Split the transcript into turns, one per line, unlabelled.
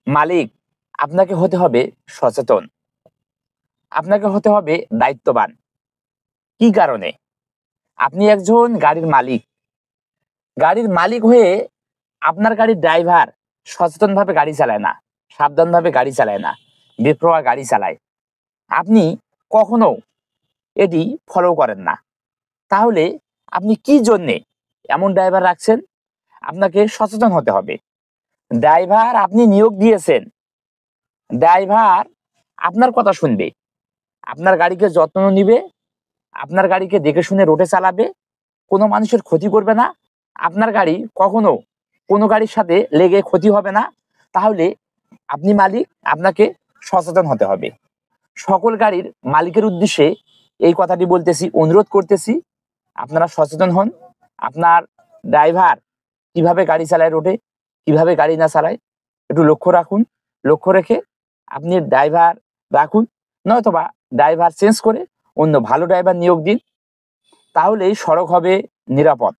মালিক, আপনাকে হতে হবে সচেতন, আপনাকে হতে হবে দায়িত্ববান। কি কারণে? আপনি একজন গাড়ির মালিক। গাড়ির মালিক হয়ে আপনার গাড়ির ড্রাইভার সচেতনভাবে গাড়ি চালায় না, সাবধানভাবে গাড়ি চালায় না, বেপরোয়া গাড়ি চালায়। আপনি কখনো এটি ফলো করেন না। তাহলে আপনি কি জন্যে এমন ড্রাইভার রাখছেন? আপনাকে সচেতন হতে হবে। ড্রাইভার আপনি নিয়োগ দিয়েছেন, ড্রাইভার আপনার কথা শুনবে, আপনার গাড়িকে যত্ন নিবে, আপনার গাড়িকে দেখে শুনে রোডে চালাবে, কোনো মানুষের ক্ষতি করবে না, আপনার গাড়ি কখনো কোনো গাড়ির সাথে লেগে ক্ষতি হবে না। তাহলে আপনি মালিক, আপনাকে সচেতন হতে হবে। সকল গাড়ির মালিকের উদ্দেশ্যে এই কথাটি বলতেছি, অনুরোধ করতেছি, আপনারা সচেতন হন। আপনার ড্রাইভার কিভাবে গাড়ি চালায়, রোডে কিভাবে গাড়ি না চালায়, একটু লক্ষ্য রাখুন। লক্ষ্য রেখে আপনি ড্রাইভার রাখুন, নয়তোবা ড্রাইভার চেঞ্জ করে অন্য ভালো ড্রাইভার নিয়োগ দিন। তাহলেই সড়ক হবে নিরাপদ।